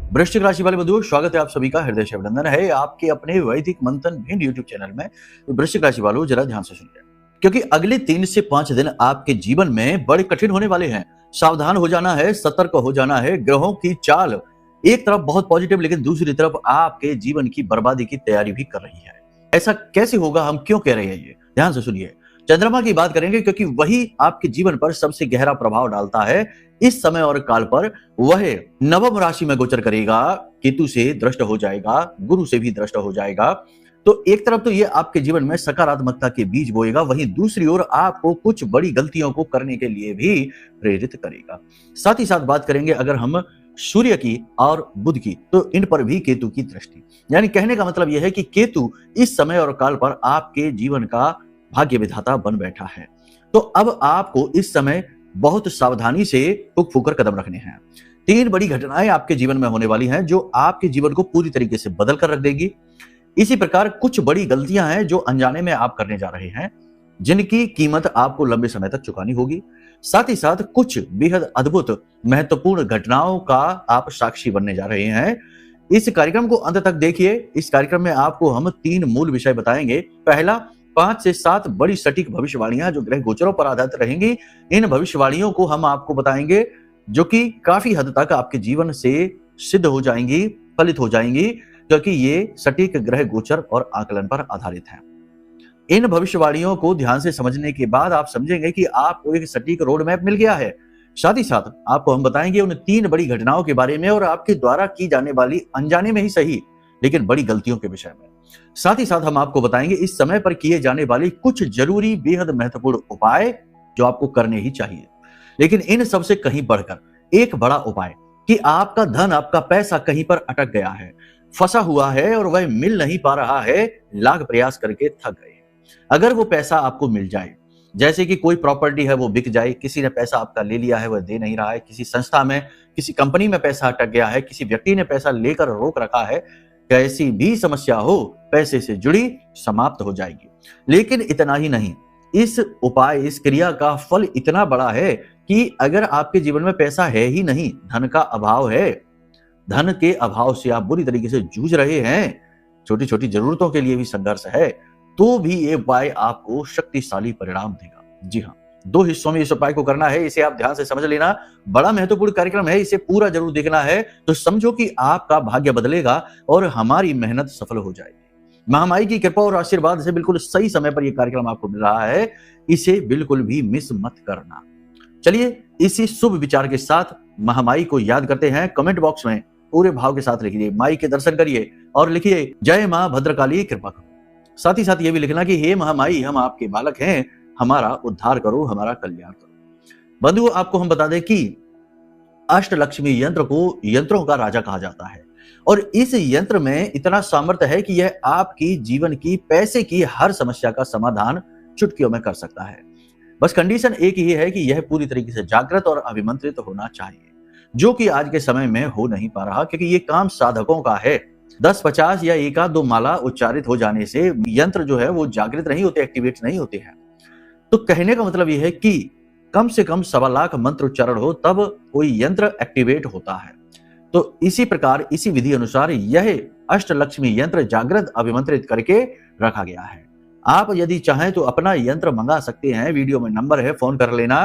वृश्चिक राशि वाले बंधुओं, स्वागत है आप सभी का हृदय से अभिनंदन है आपके अपने वैदिक मंथन भिंड यूट्यूब चैनल में। वृश्चिक राशि वालों, जरा ध्यान से सुनिए, क्योंकि अगले 3 से 5 दिन आपके जीवन में बड़े कठिन होने वाले हैं। सावधान हो जाना है, सतर्क हो जाना है। ग्रहों की चाल एक तरफ बहुत पॉजिटिव, लेकिन दूसरी तरफ आपके जीवन की बर्बादी की तैयारी भी कर रही है। ऐसा कैसे होगा, हम क्यों कह रहे हैं, ये ध्यान से सुनिए। चंद्रमा की बात करेंगे, क्योंकि वही आपके जीवन पर सबसे गहरा प्रभाव डालता है। इस समय और काल पर वह नवम राशि में गोचर करेगा, केतु से दृष्ट हो जाएगा, गुरु से भी दृष्ट हो जाएगा। तो एक तरफ तो ये आपके जीवन में सकारात्मकता के बीज बोएगा, वहीं दूसरी ओर आपको कुछ बड़ी गलतियों को करने के लिए भी प्रेरित करेगा। साथ ही साथ बात करेंगे अगर हम सूर्य की और बुध की, तो इन पर भी केतु की दृष्टि, यानी कहने का मतलब यह है कि केतु इस समय और काल पर आपके जीवन का भाग्य विधाता बन बैठा है। तो अब आपको इस समय बहुत सावधानी से फूक फूक कर कदम रखने हैं। 3 बड़ी घटनाएं आपके जीवन में होने वाली हैं, जो आपके जीवन को पूरी तरीके से बदल कर रख देगी। इसी प्रकार कुछ बड़ी गलतियां हैं जो अनजाने में आप करने जा रहे हैं, जिनकी कीमत आपको लंबे समय तक चुकानी होगी। साथ ही साथ कुछ बेहद अद्भुत महत्वपूर्ण घटनाओं का आप साक्षी बनने जा रहे हैं। इस कार्यक्रम को अंत तक देखिए। इस कार्यक्रम में आपको हम 3 मूल विषय बताएंगे। पहला, 5 से 7 बड़ी सटीक भविष्यवाणियां जो ग्रह गोचरों पर आधारित रहेंगी। इन भविष्यवाणियों को हम आपको बताएंगे, जो कि काफी हद तक आपके जीवन से सिद्ध हो जाएंगी, फलित हो जाएंगी, क्योंकि ये सटीक ग्रह गोचर और आकलन पर आधारित हैं। इन भविष्यवाणियों को ध्यान से समझने के बाद आप समझेंगे कि आपको एक सटीक रोड मैप मिल गया है। साथ ही साथ आपको हम बताएंगे उन 3 बड़ी घटनाओं के बारे में और आपके द्वारा की जाने वाली, अनजाने में ही सही लेकिन बड़ी गलतियों के विषय में। साथ ही साथ हम आपको बताएंगे इस समय पर किए जाने वाली कुछ जरूरी, बेहद महत्वपूर्ण उपाय जो आपको करने ही चाहिए। लेकिन इन सबसे कहीं बढ़कर एक बड़ा उपाय कि आपका धन, आपका पैसा कहीं पर अटक गया है, फंसा हुआ है और वह मिल नहीं पा रहा है, लाख प्रयास करके थक गए। अगर वो पैसा आपको मिल जाए, जैसे कि कोई प्रॉपर्टी है वो बिक जाए, किसी ने पैसा आपका ले लिया है वह दे नहीं रहा है, किसी संस्था में, किसी कंपनी में पैसा अटक गया है, किसी व्यक्ति ने पैसा लेकर रोक रखा है, कैसी भी समस्या हो पैसे से जुड़ी समाप्त हो जाएगी। लेकिन इतना ही नहीं, इस उपाय, इस क्रिया का फल इतना बड़ा है कि अगर आपके जीवन में पैसा है ही नहीं, धन का अभाव है, धन के अभाव से आप बुरी तरीके से जूझ रहे हैं, छोटी छोटी जरूरतों के लिए भी संघर्ष है, तो भी ये उपाय आपको शक्तिशाली परिणाम देगा। जी हाँ, 2 हिस्सों में इस उपाय को करना है, इसे आप ध्यान से समझ लेना। बड़ा महत्वपूर्ण कार्यक्रम है, इसे पूरा जरूर देखना है, तो समझो कि आपका भाग्य बदलेगा और हमारी मेहनत सफल हो जाएगी। महामाई की कृपा और आशीर्वाद से बिल्कुल सही समय पर यह कार्यक्रम आपको मिल रहा है, इसे बिल्कुल भी मिस मत करना। चलिए इसी शुभ विचार के साथ महामाई को याद करते हैं। कमेंट बॉक्स में पूरे भाव के साथ लिखिए, माई के दर्शन करिए और लिखिए जय मां भद्रकाली कृपा करो। साथ ही साथ ये भी लिखना कि हे महामाई, हम आपके बालक हैं, हमारा उद्धार करो, हमारा कल्याण करो। बंधुओं, आपको हम बता दें कि अष्टलक्ष्मी यंत्र को यंत्रों का राजा कहा जाता है और इस यंत्र में इतना सामर्थ्य है कि यह आपकी जीवन की, पैसे की हर समस्या का समाधान चुटकियों में कर सकता है। बस कंडीशन एक ही है कि यह पूरी तरीके से जागृत और अभिमंत्रित होना चाहिए, जो कि आज के समय में हो नहीं पा रहा, क्योंकि ये काम साधकों का है। 10-50 या 1-2 माला उच्चारित हो जाने से यंत्र जो है वो जागृत नहीं होते, एक्टिवेट नहीं होते हैं। तो कहने का मतलब यह है कि कम से कम 1.25 लाख मंत्र उच्चारण हो तब कोई यंत्र एक्टिवेट होता है। तो इसी प्रकार, इसी विधि अनुसार यह अष्टलक्ष्मी यंत्र जागृत अभिमंत्रित करके रखा गया है। आप यदि चाहें तो अपना यंत्र मंगा सकते हैं, वीडियो में नंबर है, फोन कर लेना।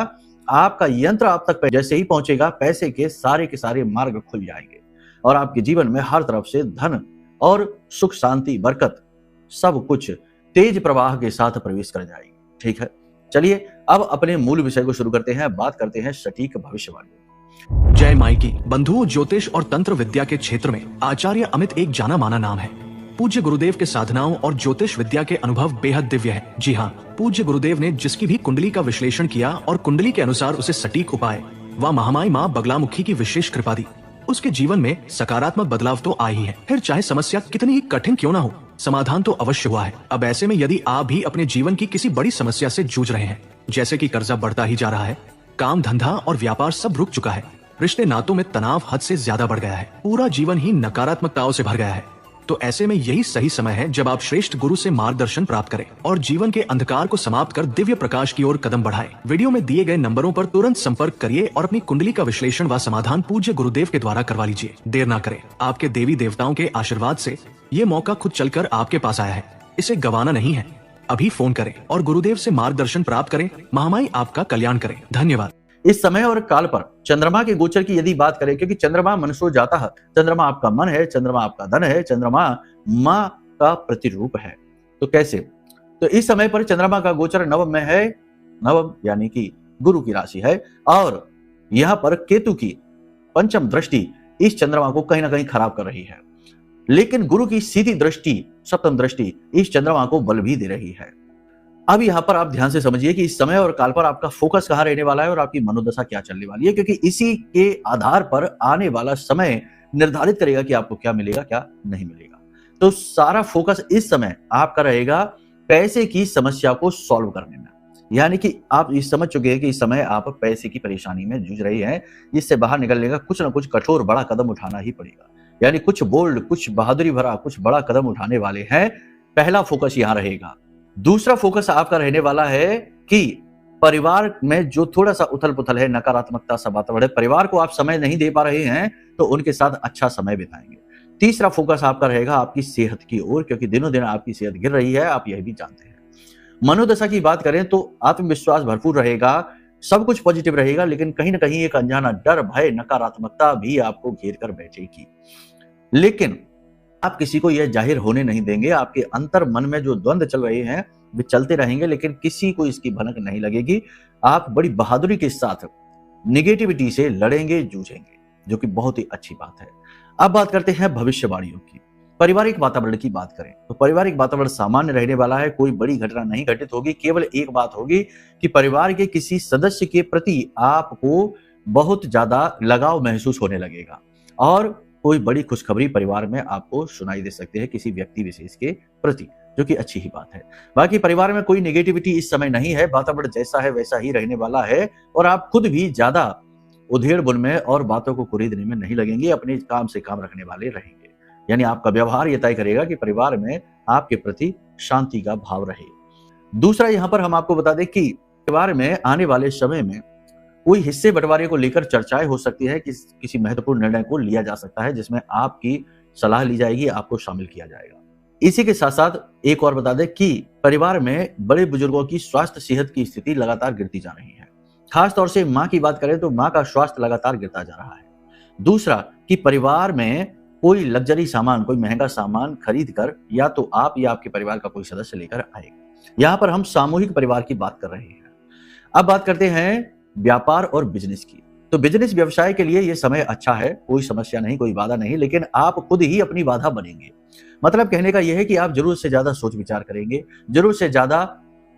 आपका यंत्र आप तक जैसे ही पहुंचेगा, पैसे के सारे मार्ग खुल जाएंगे और आपके जीवन में हर तरफ से धन और सुख, शांति, बरकत, सब कुछ तेज प्रवाह के साथ प्रवेश कर जाएगी। ठीक है, चलिए अब अपने मूल विषय को शुरू करते हैं। बात करते हैं सटीक भविष्यवाणी। जय माई की। बंधुओं, ज्योतिष और तंत्र विद्या के क्षेत्र में आचार्य अमित एक जाना माना नाम है। पूज्य गुरुदेव के साधनाओं और ज्योतिष विद्या के अनुभव बेहद दिव्य है। जी हाँ, पूज्य गुरुदेव ने जिसकी भी कुंडली का विश्लेषण किया और कुंडली के अनुसार उसे सटीक उपाय व महामाई माँ बगलामुखी की विशेष कृपा दी, उसके जीवन में सकारात्मक बदलाव तो आए ही है। फिर चाहे समस्या कितनी ही कठिन क्यों ना हो, समाधान तो अवश्य हुआ है। अब ऐसे में यदि आप भी अपने जीवन की किसी बड़ी समस्या से जूझ रहे हैं, जैसे कि कर्जा बढ़ता ही जा रहा है, काम धंधा और व्यापार सब रुक चुका है, रिश्ते नातों में तनाव हद से ज्यादा बढ़ गया है, पूरा जीवन ही नकारात्मकताओं से भर गया है, तो ऐसे में यही सही समय है जब आप श्रेष्ठ गुरु से मार्गदर्शन प्राप्त करें और जीवन के अंधकार को समाप्त कर दिव्य प्रकाश की ओर कदम बढ़ाएं। वीडियो में दिए गए नंबरों पर तुरंत संपर्क करिए और अपनी कुंडली का विश्लेषण व समाधान पूज्य गुरुदेव के द्वारा करवा लीजिए। देर ना करें, आपके देवी देवताओं के आशीर्वाद से ये मौका खुद चलकर आपके पास आया है, इसे गंवाना नहीं है। अभी फोन करें और गुरुदेव से मार्गदर्शन प्राप्त करें। महामाई आपका कल्याण करें। धन्यवाद। इस समय और काल पर चंद्रमा के गोचर की यदि बात करें, क्योंकि चंद्रमा मनसो जाता है, चंद्रमा आपका मन है, चंद्रमा आपका धन है, चंद्रमा माँ का प्रतिरूप है। तो कैसे? तो इस समय पर चंद्रमा का गोचर नवम में है, नवम यानी कि गुरु की राशि है, और यहाँ पर केतु की पंचम दृष्टि इस चंद्रमा को कहीं ना कहीं खराब कर रही है, लेकिन गुरु की सीधी दृष्टि, सप्तम दृष्टि इस चंद्रमा को बल भी दे रही है। अब यहाँ पर आप ध्यान से समझिए कि इस समय और काल पर आपका फोकस कहाँ रहने वाला है और आपकी मनोदशा क्या चलने वाली है, क्योंकि इसी के आधार पर आने वाला समय निर्धारित करेगा कि आपको क्या मिलेगा, क्या नहीं मिलेगा। तो सारा फोकस इस समय आपका रहेगा पैसे की समस्या को सॉल्व करने में, यानी कि आप ये समझ चुके हैं कि इस समय आप पैसे की परेशानी में जूझ रहे हैं। इससे बाहर निकलने का कुछ ना कुछ कठोर बड़ा कदम उठाना ही पड़ेगा, यानी कुछ बोल्ड, कुछ बहादुरी भरा, कुछ बड़ा कदम उठाने वाले हैं। पहला फोकस यहाँ रहेगा। दूसरा फोकस आपका रहने वाला है कि परिवार में जो थोड़ा सा उथल पुथल है, नकारात्मकता सा वातावरण है, परिवार को आप समय नहीं दे पा रहे हैं, तो उनके साथ अच्छा समय बिताएंगे। तीसरा फोकस आपका रहेगा आपकी सेहत की ओर, क्योंकि दिनों दिन आपकी सेहत गिर रही है, आप यह भी जानते हैं। मनोदशा की बात करें तो आत्मविश्वास भरपूर रहेगा, सब कुछ पॉजिटिव रहेगा, लेकिन कहीं ना कहीं एक अनजाना डर, भय, नकारात्मकता भी आपको घेर कर बैठेगी, लेकिन आप किसी को यह जाहिर होने नहीं देंगे। आपके अंतर मन में जो द्वंद्व चल रहे हैं वे चलते रहेंगे, लेकिन किसी को इसकी भनक नहीं लगेगी। आप बड़ी बहादुरी के साथ निगेटिविटी से लड़ेंगे, जूझेंगे, जो कि बहुत ही अच्छी बात है। अब बात करते हैं भविष्यवाणियों की। पारिवारिक वातावरण की बात करें तो पारिवारिक वातावरण सामान्य रहने वाला है, कोई बड़ी घटना नहीं घटित होगी। केवल एक बात होगी कि परिवार के किसी सदस्य के प्रति आपको बहुत ज्यादा लगाव महसूस होने लगेगा और कोई बड़ी खुशखबरी परिवार में आपको सुनाई दे सकती है किसी व्यक्ति विशेष के प्रति, जो कि अच्छी ही बात है। बाकी परिवार में कोई नेगेटिविटी इस समय नहीं है, वातावरण जैसा है वैसा ही रहने वाला है और आप खुद भी ज्यादा उधेड़ बुन में और बातों को कुरीदने में नहीं लगेंगे, अपने काम से काम रखने वाले रहेंगे। यानी आपका व्यवहार यह तय करेगा कि परिवार में आपके प्रति शांति का भाव रहे। दूसरा, यहाँ पर हम आपको बता दें कि परिवार में आने वाले समय में कोई हिस्से बंटवारे को लेकर चर्चाएं हो सकती है, कि किसी महत्वपूर्ण निर्णय को लिया जा सकता है जिसमें आपकी सलाह ली जाएगी, आपको शामिल किया जाएगा। इसी के साथ साथ एक और बता दें कि परिवार में बड़े बुजुर्गों की स्वास्थ्य सेहत की स्थिति लगातार गिरती जा रही है। खास तौर से माँ की बात करें तो माँ का स्वास्थ्य लगातार गिरता जा रहा है। दूसरा कि परिवार में कोई लग्जरी सामान, कोई महंगा सामान खरीद कर या तो आप या आपके परिवार का कोई सदस्य लेकर आएगा। यहाँ पर हम सामूहिक परिवार की बात कर रहे हैं। अब बात करते हैं व्यापार और बिजनेस की। तो बिजनेस व्यवसाय के लिए यह समय अच्छा है, कोई समस्या नहीं, कोई बाधा नहीं, लेकिन आप खुद ही अपनी बाधा बनेंगे। मतलब कहने का यह है कि आप जरूरत से ज्यादा सोच विचार करेंगे, जरूरत से ज्यादा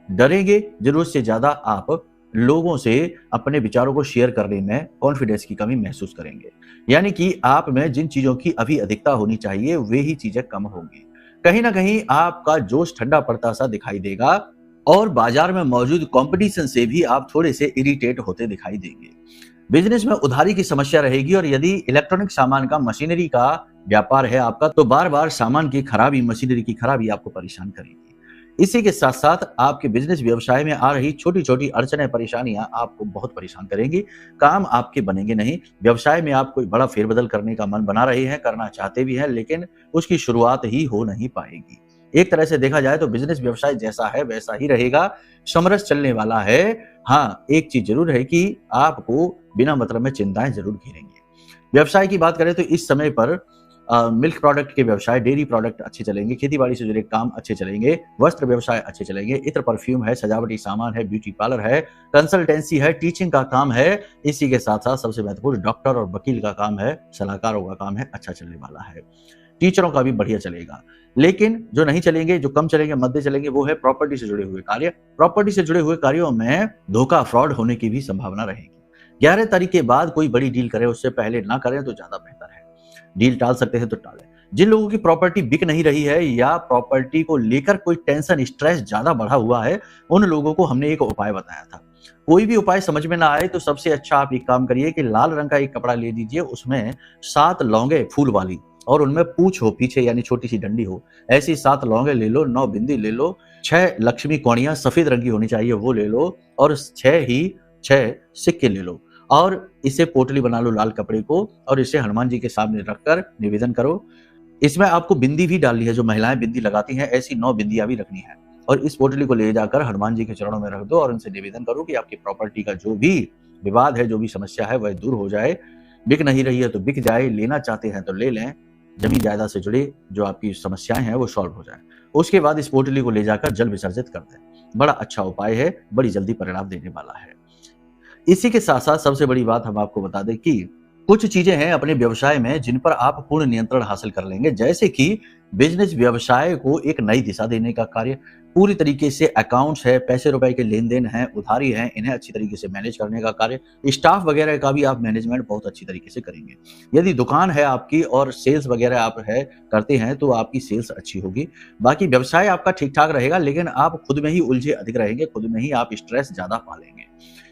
डरेंगे, जरूरत से ज्यादा आप लोगों से अपने विचारों को शेयर करने में कॉन्फिडेंस की कमी महसूस करेंगे। यानी कि आप में जिन चीजों की अभी अधिकता होनी चाहिए वे ही चीजें कम होंगी। कहीं ना कहीं आपका जोश ठंडा पड़ता सा दिखाई देगा और बाजार में मौजूद कंपटीशन से भी आप थोड़े से इरिटेट होते दिखाई देंगे। बिजनेस में उधारी की समस्या रहेगी और यदि इलेक्ट्रॉनिक सामान का, मशीनरी का व्यापार है आपका, तो बार बार सामान की खराबी, मशीनरी की खराबी आपको परेशान करेगी। इसी के साथ साथ आपके बिजनेस व्यवसाय में आ रही छोटी छोटी अड़चनें, परेशानियां आपको बहुत परेशान करेंगी। काम आपके बनेंगे नहीं। व्यवसाय में आप कोई बड़ा फेरबदल करने का मन बना रहे हैं, करना चाहते भी हैं, लेकिन उसकी शुरुआत ही हो नहीं पाएगी। एक तरह से देखा जाए तो बिजनेस व्यवसाय जैसा है वैसा ही रहेगा, समरस चलने वाला है। हाँ, एक चीज जरूर है कि आपको बिना मतलब में चिंताएं जरूर घेरेंगे। व्यवसाय की बात करें तो इस समय पर मिल्क प्रोडक्ट के व्यवसाय, डेयरी प्रोडक्ट अच्छे चलेंगे, खेतीबाड़ी से जुड़े काम अच्छे चलेंगे, वस्त्र व्यवसाय अच्छे चलेंगे, इत्र परफ्यूम है, सजावटी सामान है, ब्यूटी पार्लर है, कंसल्टेंसी है, टीचिंग का काम है। इसी के साथ साथ सबसे महत्वपूर्ण डॉक्टर और वकील का काम है, सलाहकारों का काम है, अच्छा चलने वाला है। टीचरों का भी बढ़िया चलेगा। लेकिन जो नहीं चलेंगे, जो कम चलेंगे, मध्य चलेंगे, वो है प्रॉपर्टी से जुड़े हुए कार्य। प्रॉपर्टी से जुड़े हुए कार्यों में धोखा, फ्रॉड होने की भी संभावना रहेगी। 11 तारीख के बाद कोई बड़ी डील करें, उससे पहले ना करें तो ज्यादा बेहतर है। डील टाल सकते हैं तो टालें। जिन लोगों की प्रॉपर्टी बिक नहीं रही है या प्रॉपर्टी को लेकर कोई टेंशन, स्ट्रेस ज्यादा बढ़ा हुआ है, उन लोगों को हमने एक उपाय बताया था। कोई भी उपाय समझ में ना आए तो सबसे अच्छा आप एक काम करिए कि लाल रंग का एक कपड़ा ले लीजिए, उसमें 7 लौंगे फूल वाली और उनमें पूछ हो पीछे यानी छोटी सी डंडी हो, ऐसी 7 लौंगे ले लो, 9 बिंदी ले लो, 6 लक्ष्मी कौड़ियां सफेद रंग की होनी चाहिए वो ले लो, और 6 सिक्के ले लो, और इसे पोटली बना लो लाल कपड़े को, और इसे हनुमान जी के सामने रखकर निवेदन करो। इसमें आपको बिंदी भी डालनी है, जो महिलाएं बिंदी लगाती हैं ऐसी 9 बिंदियां भी रखनी है, और इस पोटली को ले जाकर हनुमान जी के चरणों में रख दो और उनसे निवेदन करो कि आपकी प्रॉपर्टी का जो भी विवाद है, जो भी समस्या है, वह दूर हो जाए। बिक नहीं रही है तो बिक जाए, लेना चाहते हैं तो ले लें, जमीन जायदाद से जुड़ी जो आपकी समस्याएं हैं वो सॉल्व हो जाए। उसके बाद इस पोटली को ले जाकर जल विसर्जित कर दें। बड़ा अच्छा उपाय है, बड़ी जल्दी परिणाम देने वाला है। इसी के साथ साथ सबसे बड़ी बात हम आपको बता दें कि कुछ चीजें हैं अपने व्यवसाय में जिन पर आप पूर्ण नियंत्रण हासिल कर लेंगे, जैसे कि बिजनेस व्यवसाय को एक नई दिशा देने का कार्य, पूरी तरीके से अकाउंट्स है, पैसे रुपए के लेन देन है, उधारी है, इन्हें अच्छी तरीके से मैनेज करने का कार्य, स्टाफ वगैरह का भी आप मैनेजमेंट बहुत अच्छी तरीके से करेंगे। यदि दुकान है आपकी और सेल्स वगैरह आप करते हैं तो आपकी सेल्स अच्छी होगी। बाकी व्यवसाय आपका ठीक ठाक रहेगा, लेकिन आप खुद में ही उलझे अधिक रहेंगे, खुद में ही आप स्ट्रेस ज्यादा पालेंगे।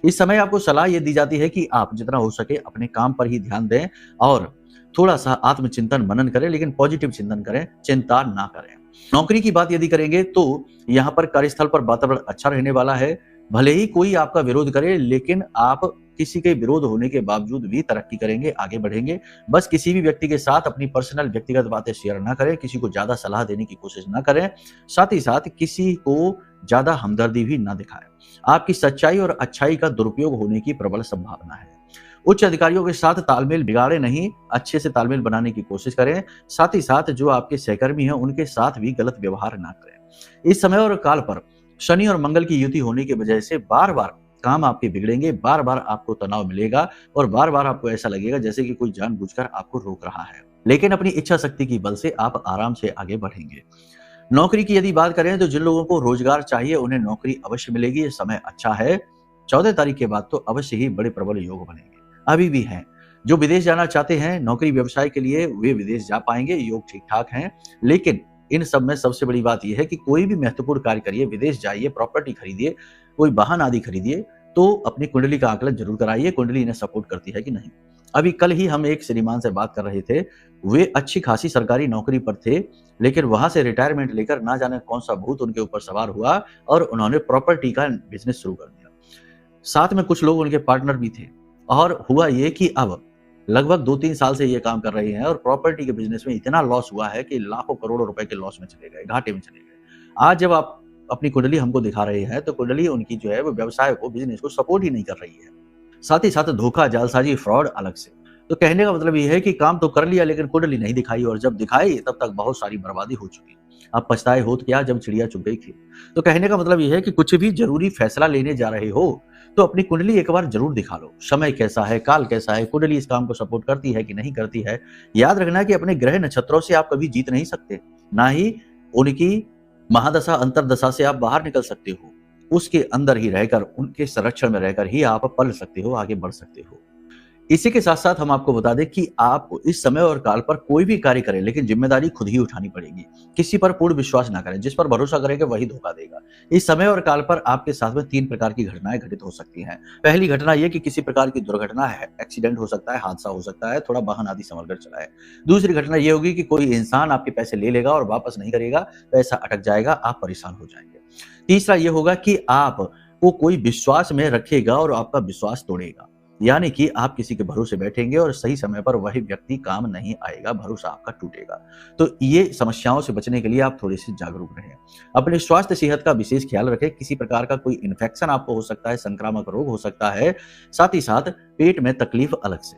इस समय आपको सलाह ये दी जाती है कि आप जितना हो सके अपने काम पर ही ध्यान दें और थोड़ा सा आत्मचिंतन मनन करें, लेकिन पॉजिटिव चिंतन करें, चिंता ना करें। नौकरी की बात यदि करेंगे तो यहाँ पर कार्यस्थल पर वातावरण अच्छा रहने वाला है। भले ही कोई आपका विरोध करे, लेकिन आप किसी के विरोध होने के बावजूद भी तरक्की करेंगे, आगे बढ़ेंगे। बस किसी भी व्यक्ति के साथ अपनी पर्सनल व्यक्तिगत बातें शेयर ना करें, किसी को ज्यादा सलाह देने की कोशिश ना करें, साथ ही साथ किसी को ज्यादा हमदर्दी भी ना दिखाएं। आपकी सच्चाई और अच्छाई का दुरुपयोग होने की प्रबल संभावना है। उच्च अधिकारियों के साथ तालमेल बिगाड़े नहीं, अच्छे से तालमेल बनाने की कोशिश करें। साथ ही साथ जो आपके सहकर्मी हैं उनके साथ भी गलत व्यवहार ना करें। इस समय और काल पर शनि और मंगल की युति होने की वजह से बार बार काम आपके बिगड़ेंगे, बार बार आपको तनाव मिलेगा और बार बार आपको ऐसा लगेगा जैसे कि कोई जानबूझकर आपको रोक रहा है, लेकिन अपनी इच्छा शक्ति की बल से आप आराम से आगे बढ़ेंगे। नौकरी की यदि बात करें तो जिन लोगों को रोजगार चाहिए उन्हें नौकरी अवश्य मिलेगी। ये समय अच्छा है। 14 तारीख के बाद तो अवश्य ही बड़े प्रबल योग बनेंगे, अभी भी हैं। जो विदेश जाना चाहते हैं नौकरी व्यवसाय के लिए, वे विदेश जा पाएंगे, योग ठीक ठाक हैं। लेकिन इन सब में सबसे बड़ी बात यह है कि कोई भी महत्वपूर्ण कार्य करिए, विदेश जाइए, प्रॉपर्टी खरीदिए, कोई वाहन आदि खरीदिए, तो अपनी कुंडली का आकलन जरूर कराइए, कुंडली इन्हें सपोर्ट करती है कि नहीं। अभी कल ही हम एक श्रीमान से बात कर रहे थे, वे अच्छी खासी सरकारी नौकरी पर थे, लेकिन वहां से रिटायरमेंट लेकर ना जाने कौन सा भूत उनके ऊपर सवार हुआ और उन्होंने प्रॉपर्टी का बिजनेस शुरू कर दिया। साथ में कुछ लोग उनके पार्टनर भी थे, और हुआ ये कि अब लगभग 2-3 साल से ये काम कर रहे हैं और प्रॉपर्टी के बिजनेस में इतना लॉस हुआ है कि लाखों करोड़ों रुपए के लॉस में चले गए, घाटे में चले गए। आज जब आप अपनी कुंडली हमको दिखा रहे हैं तो कुंडली उनकी जो है वो व्यवसाय को, बिजनेस को सपोर्ट ही नहीं कर रही है। साथ ही साथ धोखा, जालसाजी, फ्रॉड अलग से। तो कहने का मतलब ये है कि काम तो कर लिया लेकिन कुंडली नहीं दिखाई, और जब दिखाई तब तक बहुत सारी बर्बादी हो चुकी। अब पछताए होत क्या जब चिड़िया चुग गई थी। तो कहने का मतलब ये है कि कुछ भी जरूरी फैसला लेने जा रहे हो तो अपनी कुंडली एक बार जरूर दिखा लो। समय कैसा है, काल कैसा है, कुंडली इस काम को सपोर्ट करती है कि नहीं करती है। याद रखना कि अपने ग्रह नक्षत्रों से आप कभी जीत नहीं सकते, ना ही उनकी महादशा अंतरदशा से आप बाहर निकल सकते हो। उसके अंदर ही रहकर, उनके संरक्षण में रहकर ही आप पल सकते हो, आगे बढ़ सकते हो। इसी के साथ साथ हम आपको बता दें कि आपको इस समय और काल पर कोई भी कार्य करें, लेकिन जिम्मेदारी खुद ही उठानी पड़ेगी। किसी पर पूर्ण विश्वास ना करें, जिस पर भरोसा करेंगे वही धोखा देगा। इस समय और काल पर आपके साथ में 3 प्रकार की घटनाएं घटित हो सकती हैं। पहली घटना यह कि किसी प्रकार की दुर्घटना है, एक्सीडेंट हो सकता है, हादसा हो सकता है, थोड़ा वाहन आदि संभल कर चलाएं। दूसरी घटना यह होगी कि कोई इंसान आपके पैसे ले लेगा और वापस नहीं करेगा, पैसा अटक जाएगा, आप परेशान हो जाएंगे। तीसरा यह होगा कि आपको कोई विश्वास में रखेगा और आपका विश्वास तोड़ेगा, यानी कि आप किसी के भरोसे बैठेंगे और सही समय पर वही व्यक्ति काम नहीं आएगा, भरोसा आपका टूटेगा। तो ये समस्याओं से बचने के लिए आप थोड़े से जागरूक रहें। अपने स्वास्थ्य सेहत का विशेष ख्याल रखें। किसी प्रकार का कोई इन्फेक्शन आपको हो सकता है, संक्रामक रोग हो सकता है। साथ ही साथ पेट में तकलीफ अलग से।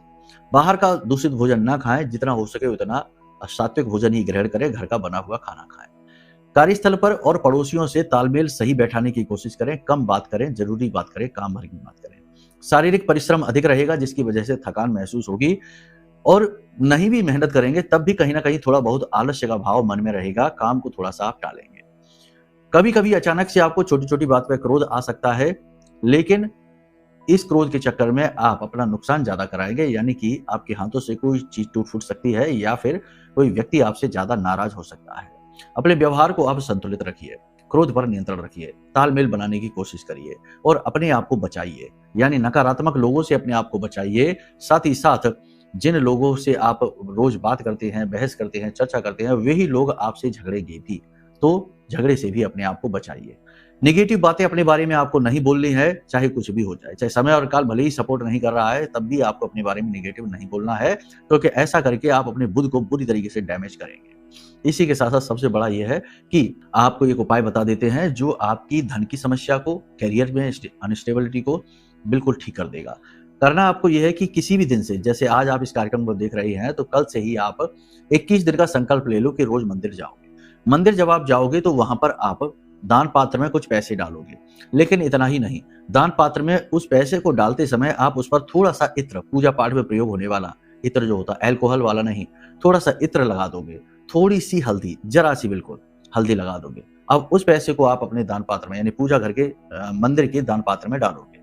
बाहर का दूषित भोजन ना खाएं, जितना हो सके उतना सात्विक भोजन ही ग्रहण करें, घर का बना हुआ खाना खाएं। कार्यस्थल पर और पड़ोसियों से तालमेल सही बैठाने की कोशिश करें, कम बात करें, जरूरी बात करें, काम भर की बात करें। शारीरिक परिश्रम अधिक रहेगा जिसकी वजह से थकान महसूस होगी, और नहीं भी मेहनत करेंगे तब भी कहीं ना कहीं थोड़ा बहुत आलस्य का भाव मन में रहेगा, काम को थोड़ा सा आप टालेंगे। कभी कभी अचानक से आपको छोटी छोटी बात पर क्रोध आ सकता है, लेकिन इस क्रोध के चक्कर में आप अपना नुकसान ज्यादा कराएंगे, यानी कि आपके हाथों से कोई चीज टूट फूट सकती है या फिर कोई व्यक्ति आपसे ज्यादा नाराज हो सकता है। अपने व्यवहार को आप संतुलित रखिए, क्रोध पर नियंत्रण रखिए, तालमेल बनाने की कोशिश करिए और अपने आप को बचाइए, यानी नकारात्मक लोगों से अपने आप को बचाइए। साथ ही साथ जिन लोगों से आप रोज बात करते हैं, बहस करते हैं, चर्चा करते हैं, वही लोग आपसे झगड़ेंगे भी। तो झगड़े से भी अपने आप को बचाइए। नेगेटिव बातें अपने बारे में आपको नहीं बोलनी है, चाहे कुछ भी हो जाए। चाहे समय और काल भले ही सपोर्ट नहीं कर रहा है, तब भी आपको अपने बारे में नेगेटिव नहीं बोलना है, क्योंकि ऐसा करके आप अपने बुद्ध को बुरी तरीके से डैमेज करेंगे। इसी के साथ-साथ सबसे बड़ा ये है कि आपको एक उपाय बता देते हैं जो आपकी धन की समस्या को, करियर में अनस्टेबिलिटी को बिल्कुल ठीक कर देगा। करना आपको ये है कि किसी भी दिन से, जैसे आज आप इस कार्यक्रम को देख रहे हैं, तो कल से ही आप 21 दिन का संकल्प ले लो कि रोज मंदिर जाओगे। मंदिर जब आप जाओगे तो वहां पर आप दान पात्र में कुछ पैसे डालोगे, लेकिन इतना ही नहीं, दान पात्र में उस पैसे को डालते समय आप उस पर थोड़ा सा इत्र, पूजा पाठ में प्रयोग होने वाला इत्र जो होता है, अल्कोहल वाला नहीं, थोड़ा सा इत्र लगा दोगे, थोड़ी सी हल्दी, जरा सी बिल्कुल हल्दी लगा दोगे। अब उस पैसे को आप अपने दान पात्र में, यानी पूजा घर के मंदिर के दान पात्र में डालोगे।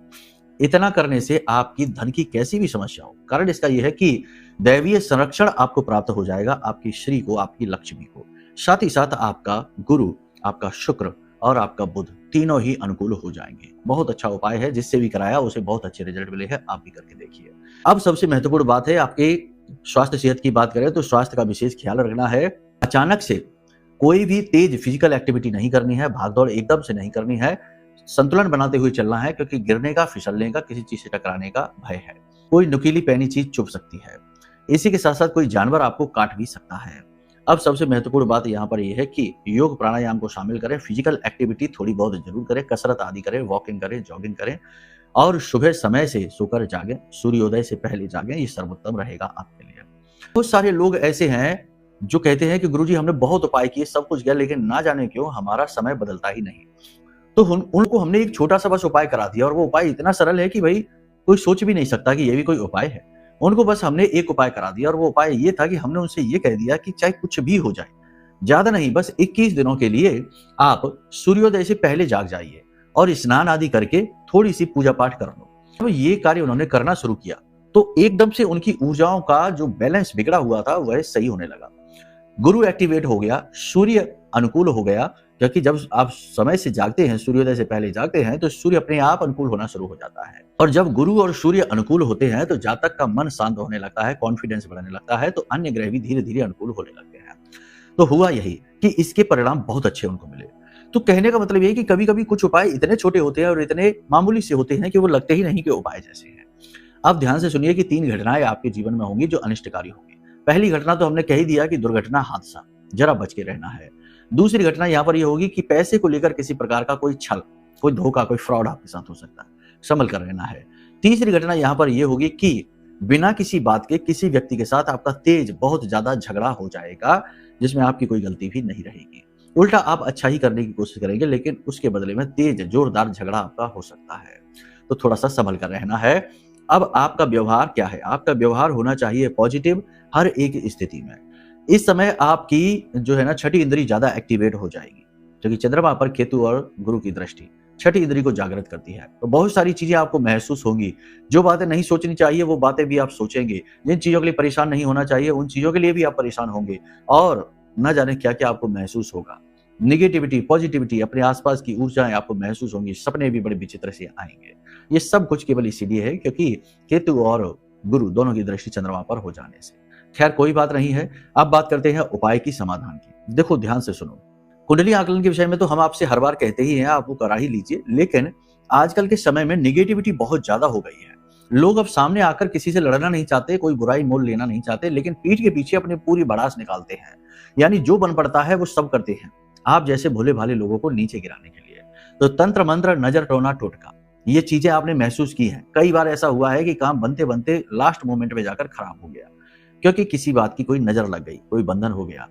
इतना करने से आपकी धन की कैसी भी समस्या हो, कारण इसका यह है कि दैवीय संरक्षण आपको प्राप्त हो जाएगा, आपकी श्री को, आपकी लक्ष्मी को। साथ ही साथ आपका गुरु, आपका शुक्र और आपका बुध तीनों ही अनुकूल हो जाएंगे। बहुत अच्छा उपाय है, जिससे भी कराया उसे बहुत अच्छे रिजल्ट मिले हैं, आप भी करके देखिए। अब सबसे महत्वपूर्ण बात है, आपके स्वास्थ्य सेहत की बात करें तो स्वास्थ्य का विशेष ख्याल रखना है। अचानक से कोई भी तेज फिजिकल एक्टिविटी नहीं करनी है, भागदौड़ एकदम से नहीं करनी है, संतुलन बनाते हुए चलना है, क्योंकि गिरने का, फिसलने का, किसी चीज से टकराने का भय है। कोई नुकीली पैनी चीज चुभ सकती है। इसी के साथ साथ कोई जानवर आपको काट भी सकता है। अब सबसे महत्वपूर्ण बात यहाँ पर यह है कि योग प्राणायाम को शामिल करें, फिजिकल एक्टिविटी थोड़ी बहुत जरूर करें, कसरत आदि करें, वॉकिंग करें, जॉगिंग करें और सुबह समय से सोकर जागें, सूर्योदय से पहले जागें, ये सर्वोत्तम रहेगा आपके लिए। बहुत सारे लोग ऐसे हैं जो कहते हैं कि गुरुजी हमने बहुत उपाय किए, सब कुछ किया, लेकिन ना जाने क्यों हमारा समय बदलता ही नहीं। तो उनको हमने एक छोटा सा बस उपाय करा दिया और वो उपाय इतना सरल है कि भाई कोई सोच भी नहीं सकता कि ये भी कोई उपाय है। उनको बस हमने एक उपाय करा दिया और वो उपाय ये था कि हमने उनसे ये कह दिया कि चाहे कुछ भी हो जाए, ज्यादा नहीं, बस 21 दिनों के लिए आप सूर्योदय से पहले जाग जाइए और स्नान आदि करके थोड़ी सी पूजा पाठ कर लो। तो ये कार्य उन्होंने करना शुरू किया तो एकदम से उनकी ऊर्जाओं का जो बैलेंस बिगड़ा हुआ था वह सही होने लगा। गुरु एक्टिवेट हो गया, सूर्य अनुकूल हो गया, क्योंकि जब आप समय से जागते हैं, सूर्योदय से पहले जागते हैं, तो सूर्य अपने आप अनुकूल होना शुरू हो जाता है। और जब गुरु और सूर्य अनुकूल होते हैं तो जातक का मन शांत होने लगता है, कॉन्फिडेंस बढ़ने लगता है, तो अन्य ग्रह भी धीरे धीरे अनुकूल होने लगते हैं। तो हुआ यही कि इसके परिणाम बहुत अच्छे उनको मिले। तो कहने का मतलब ये कि कभी कभी कुछ उपाय इतने छोटे होते हैं और इतने मामूली से होते हैं कि वो लगते ही नहीं कि उपाय जैसे हैं। अब ध्यान से सुनिए कि 3 घटनाएं आपके जीवन में होंगी जो अनिष्टकारी होंगी। पहली घटना तो हमने कह ही दिया कि दुर्घटना, हादसा, जरा बच के रहना है। दूसरी घटना यहाँ पर यह होगी कि पैसे को लेकर किसी प्रकार का कोई छल, कोई धोखा, कोई फ्रॉड आपके साथ हो सकता है, संभल कर रहना है। तीसरी घटना यहाँ पर यह होगी कि बिना किसी बात के किसी व्यक्ति के साथ आपका तेज बहुत ज्यादा झगड़ा हो जाएगा, जिसमें आपकी कोई गलती भी नहीं रहेगी। उल्टा आप अच्छा ही करने की कोशिश करेंगे, लेकिन उसके बदले में तेज जोरदार झगड़ा आपका हो सकता है। तो थोड़ा सा संभल कर रहना है। अब आपका व्यवहार क्या है? आपका व्यवहार होना चाहिए पॉजिटिव हर एक स्थिति में। इस समय आपकी जो है ना छठी इंद्री ज्यादा एक्टिवेट हो जाएगी, क्योंकि चंद्रमा पर केतु और गुरु की दृष्टि छठी इंद्री को जागृत करती है। तो बहुत सारी चीजें आपको महसूस होंगी। जो बातें नहीं सोचनी चाहिए वो बातें भी आप सोचेंगे। जिन चीजों के लिए परेशान नहीं होना चाहिए उन चीजों के लिए भी आप परेशान होंगे, और न जाने क्या क्या आपको महसूस होगा। निगेटिविटी, पॉजिटिविटी, अपने आसपास की ऊर्जाएं आपको महसूस होंगी। सपने भी बड़े विचित्र से आएंगे। ये सब कुछ केवल इसीलिए है क्योंकि केतु और गुरु दोनों की दृष्टि चंद्रमा पर हो जाने से। खैर कोई बात नहीं है। अब बात करते हैं उपाय की, समाधान की। देखो ध्यान से सुनो, कुंडली आकलन के विषय में तो हम आपसे हर बार कहते ही हैं, आप वो करा ही लीजिए, लेकिन आजकल के समय में निगेटिविटी बहुत ज्यादा हो गई है। लोग अब सामने आकर किसी से लड़ना नहीं चाहते, कोई बुराई मोल लेना नहीं चाहते, लेकिन पीठ के पीछे अपनी पूरी भड़ास निकालते हैं। यानी जो बन पड़ता है वो सब करते हैं, आप जैसे भोले भाले लोगों को नीचे गिराने के लिए। तो तंत्र मंत्र, नजर, टोना, टोटका, ये चीजें आपने महसूस की हैं। कई बार ऐसा हुआ है कि काम बनते बनते लास्ट मोमेंट में जाकर खराब हो गया, क्योंकि किसी बात की कोई नजर लग गई, कोई बंधन हो गया।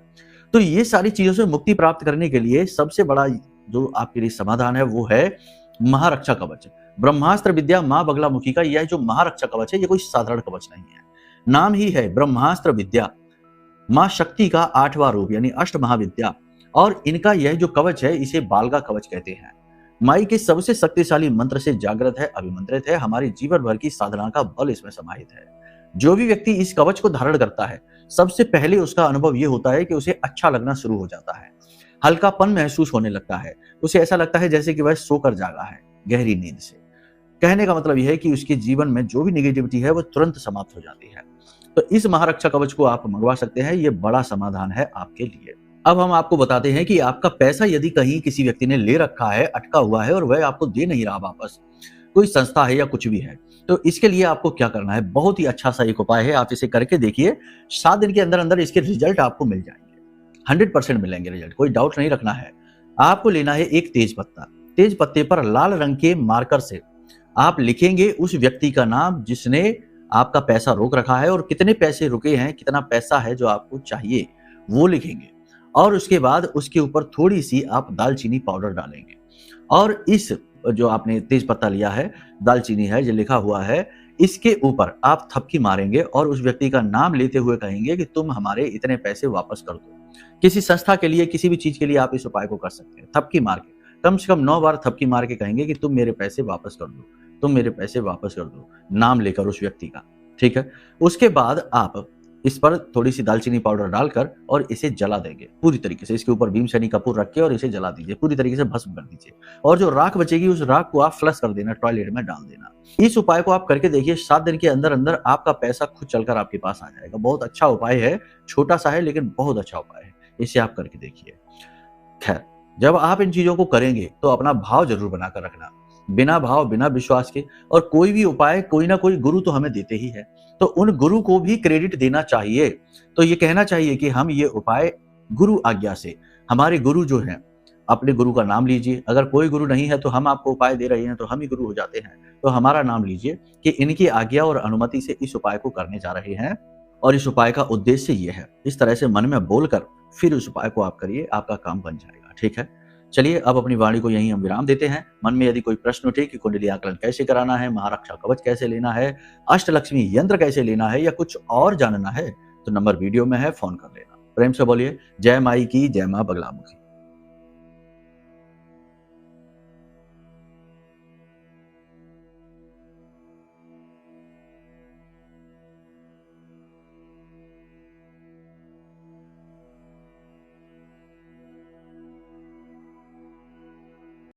तो ये सारी चीजों से मुक्ति प्राप्त करने के लिए सबसे बड़ा जो आपके लिए समाधान है वो है महारक्षा कवच। ब्रह्मास्त्र विद्या माँ बगलामुखी का यह जो महारक्षा कवच है, ये कोई साधारण कवच नहीं है। नाम ही है ब्रह्मास्त्र विद्या, माँ शक्ति का 8वां रूप, यानी अष्ट महाविद्या। और इनका यह जो कवच है इसे बालगा कवच कहते हैं। माई के सबसे शक्तिशाली मंत्र से जागृत है, अभिमंत्रित है। हमारी जीवन भर की साधना का बल इसमें समाहित है। जो भी व्यक्ति इस कवच को धारण करता है, सबसे पहले उसका अनुभव यह होता है कि उसे अच्छा लगना शुरू हो जाता है, हल्कापन महसूस होने लगता है। उसे ऐसा लगता है जैसे कि वह सोकर जागा है गहरी नींद से। कहने का मतलब यह है कि उसके जीवन में जो भी निगेटिविटी है वो तुरंत समाप्त हो जाती है। तो तो इस महारक्षा कवच को आप मंगवा सकते हैं, ये बड़ा समाधान है आपके लिए। अब हम आपको बताते हैं कि आपका पैसा यदि कहीं किसी व्यक्ति ने ले रखा है, अटका हुआ है और वह आपको दे नहीं रहा वापस, कोई संस्था है या कुछ भी है, तो इसके लिए आपको क्या करना है, बहुत ही अच्छा सा एक उपाय है, आप इसे करके देखिए। 7 दिन के अंदर अंदर इसके रिजल्ट आपको मिल जाएंगे, 100% मिलेंगे रिजल्ट, कोई डाउट नहीं रखना है। आपको लेना है एक तेज पत्ता, तेज पत्ते पर लाल रंग के मार्कर से आप लिखेंगे उस व्यक्ति का नाम जिसने आपका पैसा रोक रखा है और कितने पैसे रुके हैं, कितना पैसा है जो आपको चाहिए, वो लिखेंगे। और उसके बाद उसके ऊपर थोड़ी सी आप दालचीनी पाउडर डालेंगे और इस जो आपने तेज पत्ता लिया है, दालचीनी है, जो लिखा हुआ है, इसके ऊपर आप थपकी मारेंगे और उस व्यक्ति का नाम लेते हुए कहेंगे कि तुम हमारे इतने पैसे वापस कर दो। किसी संस्था के लिए, किसी भी चीज के लिए आप इस उपाय को कर सकते हैं। थपकी मार के कम से कम 9 बार थपकी मार के कहेंगे कि तुम मेरे पैसे वापस कर दो, तुम मेरे पैसे वापस कर दो, नाम लेकर उस व्यक्ति का, ठीक है। उसके बाद आप इस पर थोड़ी सी दालचीनी पाउडर डालकर और इसे जला देंगे पूरी तरीके से। इसके ऊपर भीमसेनी कपूर रख के और इसे जला दीजिए, पूरी तरीके से भस्म कर दीजिए। और जो राख बचेगी उस राख को आप फ्लश कर देना, टॉयलेट में डाल देना। इस उपाय को आप करके देखिए, 7 दिन के अंदर अंदर आपका पैसा खुद चलकर आपके पास आ जाएगा। बहुत अच्छा उपाय है, छोटा सा है लेकिन बहुत अच्छा उपाय है, इसे आप करके देखिए। खैर, जब आप इन चीजों को करेंगे तो अपना भाव जरूर बनाकर रखना, बिना भाव बिना विश्वास के। और कोई भी उपाय कोई ना कोई गुरु तो हमें देते ही है, तो उन गुरु को भी क्रेडिट देना चाहिए। तो ये कहना चाहिए कि हम ये उपाय गुरु आज्ञा से, हमारे गुरु जो हैं, अपने गुरु का नाम लीजिए। अगर कोई गुरु नहीं है तो हम आपको उपाय दे रहे हैं तो हम ही गुरु हो जाते हैं, तो हमारा नाम लीजिए कि इनकी आज्ञा और अनुमति से इस उपाय को करने जा रहे हैं और इस उपाय का उद्देश्य ये है। इस तरह से मन में बोलकर फिर उस उपाय को आप करिए, आपका काम बन जाएगा, ठीक है। चलिए, अब अपनी वाणी को यहीं हम विराम देते हैं। मन में यदि कोई प्रश्न उठे कि कुंडली आकलन कैसे कराना है, महारक्षा कवच कैसे लेना है, अष्टलक्ष्मी यंत्र कैसे लेना है या कुछ और जानना है, तो नंबर वीडियो में है, फोन कर लेना। प्रेम से बोलिए जय माई की, जय मां बगलामुखी।